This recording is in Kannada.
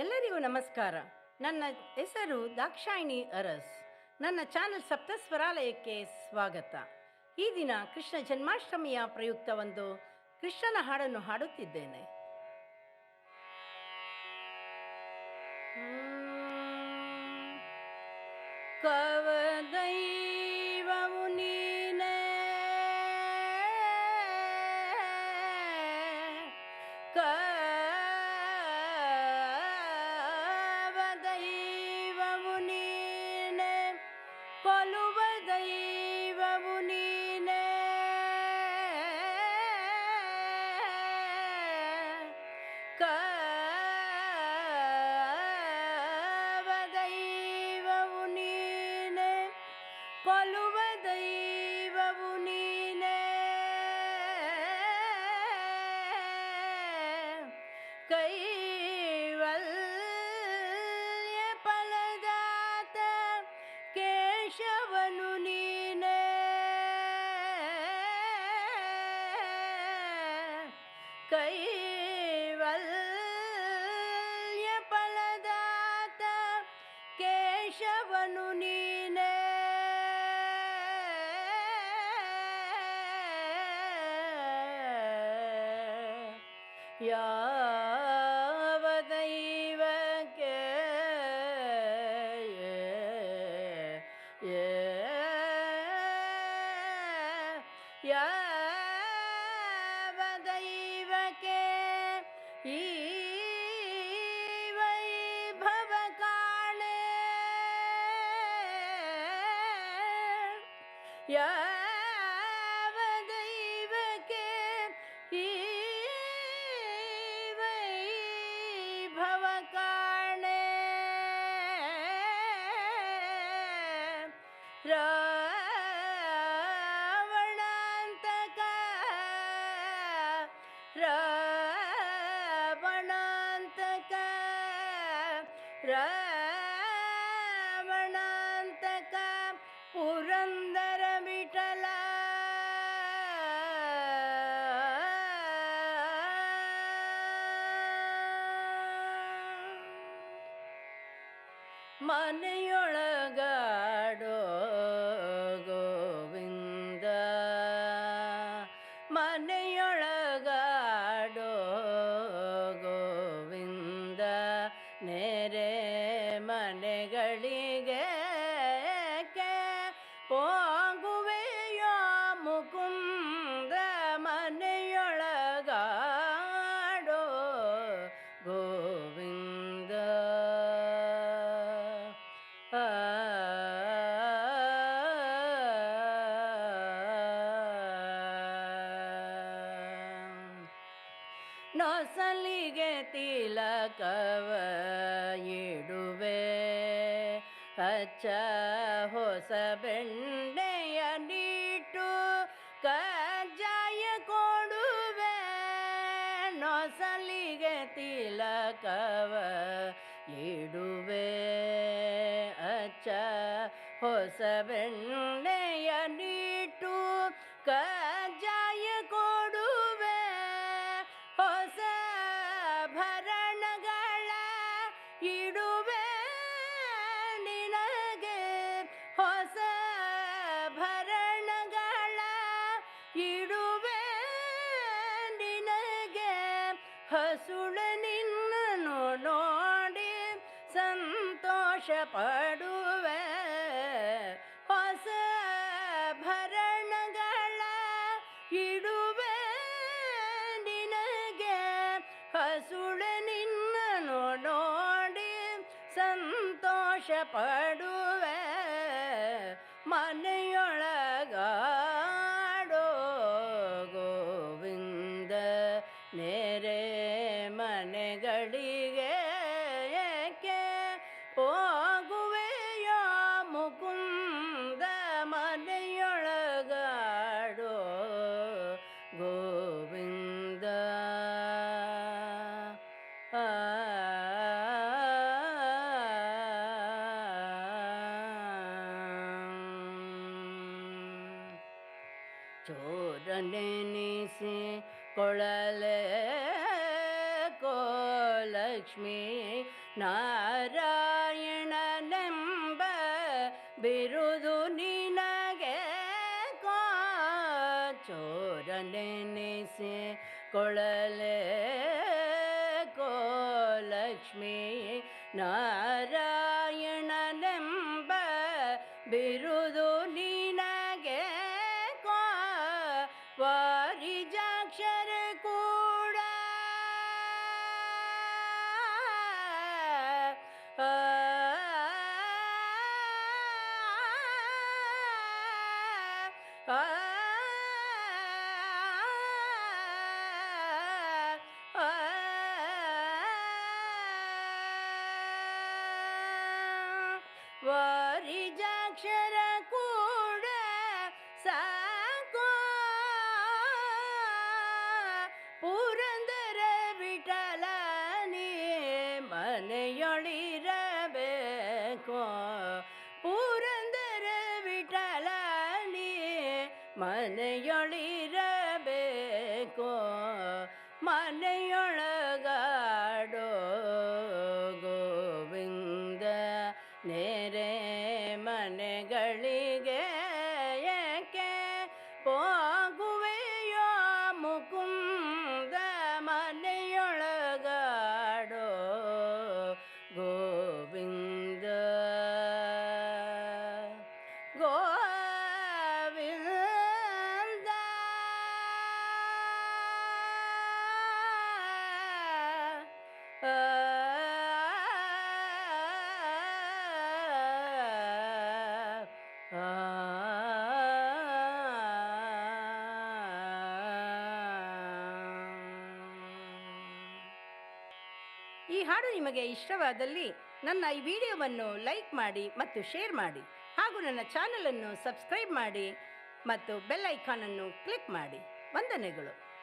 ಎಲ್ಲರಿಗೂ ನಮಸ್ಕಾರ. ನನ್ನ ಹೆಸರು ದಾಕ್ಷಾಯಿಣಿ ಅರಸ್. ನನ್ನ ಚಾನೆಲ್ ಸಪ್ತಸ್ವರಾಲಯಕ್ಕೆ ಸ್ವಾಗತ. ಈ ದಿನ ಕೃಷ್ಣ ಜನ್ಮಾಷ್ಟಮಿಯ ಪ್ರಯುಕ್ತ ಒಂದು ಕೃಷ್ಣನ ಹಾಡನ್ನು ಹಾಡುತ್ತಿದ್ದೇನೆ. ಕವದೈವವು ನೀನೇ, ಕವದೈವವು ನೀನೇ, ಕೊಲುವ ದೈವವು ನೀನೇ, ಕವದೈವವು ನೀನೇ, ಕೊಲುವ ದೈವವು ನೀನೇ, ಕೈವಲ್ಯ ಫಲದಾತ ಕೇಶವನು ನೀನೇ, ಕೈವಲ್ಯ ಫಲದಾತ ಕೇಶವನು ನೀನೇ, ಯಾವ ದೈವಕ್ಕೆ ಯಾವ ದೈವಕ್ಕೆ ಈ ವೈಭವ ಕಾಣೆ, ಯಾವ ದೈವಕ್ಕೆ ಈ ವೈಭವ ಕಾಣೆ, ರಾವಣಾಂತಕ ರಾವಣಾಂತಕ ರಾವಣಾಂತಕ ಪುರಂದರ ವಿಠಲ, ಮನೆಯೊಳಗಾಡೋ ಗೋವಿಂದ, ಮನೆಯೊಳಗಾಡೋ ಗೋವಿಂದ, ನೆರೆ ಮನೆಗಳಿಗೆ ಹೋಗುವೆಯೋ ಮುಕುಂದ, ಮನೆಯೊಳಗಾಡೋ ಗೋವಿಂದ. ನೊಸಲಿಗೆ ತಿಲಕವ ಇಡುವೆ, ಹಚ್ಚ ಹೊಸ ಬೆಣ್ಣೆಯ ನೀಟು ಕಜ್ಜಾಯ ಕೊಡುವೆ, ನೊಸಲಿಗೆ ತಿಲಕವ ಇಡುವೆ, ಹಚ್ಚ ಹೊಸ ಬೆಣ್ಣೆಯ ನೀಟು ಕಜ್ಜಾಯ ಕೊಡುವೆ, ಹೊಸ ಭರಣಗಳ ಇಡುವೆ ನಿನಗೆ, ಹೊಸ ಭರಣಗಳ ಇಡುವೆ ನಿನಗೆ, ಹಸುಳ ನಿನ್ನನ್ನು ನೋಡಿ ಸಂತೋಷ ಪಡುವೆ, ಹೊಸ ಭರಣಗಳ ಇಡುವೆ ನಿನಗೆ, ಹಸುಳ ನಿನ್ನನ್ನು ನೋಡಿ ಸಂತೋಷ ಪಡುವೆ, ಮನೆಯೊಳಗಾಡೋ ಗೋವಿಂದ, ನೆರೆ ಮನೆಗಳಿಗೆ ಹೋಗುವೆಯೋ ಮುಕುಂದ, ಮನೆಯೊಳಗಾಡೋ ಗೋವಿಂದ. ಚೋರನೆನಿಸಿ ಕೊಳಲೆ ಕೋಲ ಲಕ್ಷ್ಮೀ ನಾರಾಯಣನೆಂಬ ಬಿರುದು ನಿನಗೆ ಚೋರನೆನಿಸಿ ಕೊಳಲೆ ಕೋ ಲಕ್ಷ್ಮೀ ನಾರಾಯಣನೆಂಬ ಬಿರುದು ನಿನಗೆ ವಾರಿಜಾಕ್ಷರ ಕೂಡ ವಾರಿಜಾಕ್ಷರ ಕೂಡ ಸಾಕೋ ಪುರಂದರ ವಿಠಲನೇ ಮನೆಯೊಳಿರಬೇಕೋ ಪುರಂದರ ವಿಠಲನೇ ಮನೆಯೊಳಿರಬೇಕೋ ಮನೆಯೊಳಗಾಡೋ ಗೋವಿಂದ ನೆರೆ ಮನೆಗಳಿಗೆ ಏಕೆ ಹೋಗುವೆಯೋ ಮುಕುಂದ ಮನೆಯೊಳಗಾಡೋ ಗೋವಿಂದ ಗೋವಿಂದ ಈ ಹಾಡು ನಿಮಗೆ ಇಷ್ಟವಾದಲ್ಲಿ ನನ್ನ ಈ ವಿಡಿಯೋವನ್ನು ಲೈಕ್ ಮಾಡಿ ಮತ್ತು ಶೇರ್ ಮಾಡಿ ಹಾಗೂ ನನ್ನ ಚಾನಲನ್ನು ಸಬ್ಸ್ಕ್ರೈಬ್ ಮಾಡಿ ಮತ್ತು ಬೆಲ್ ಐಕಾನನ್ನು ಕ್ಲಿಕ್ ಮಾಡಿ. ವಂದನೆಗಳು.